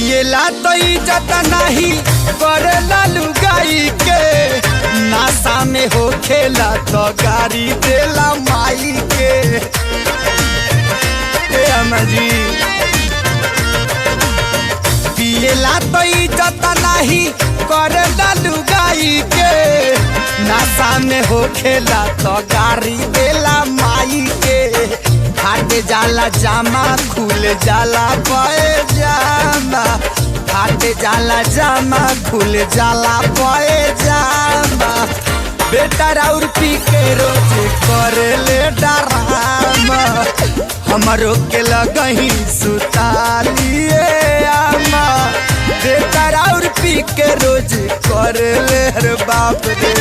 पिएला तो इज्जत नहीं करेला लुगाई के, नासा में हो खेला तो गाड़ी देला माई के। जी पिएला तो इज्जत नहीं करेला लुगाई के, नासा में हो खेला तो गाड़ी देला माई के। फाट जाला जामा खुल जाला पैजामा, फाट जाला जामा खुल जाला पैजामा। बेटा और पी के रोज करे ले डरामा, हमरो के लगही सुतालिए आमा। बेटा और पी के रोज करे ले रे बाप रे।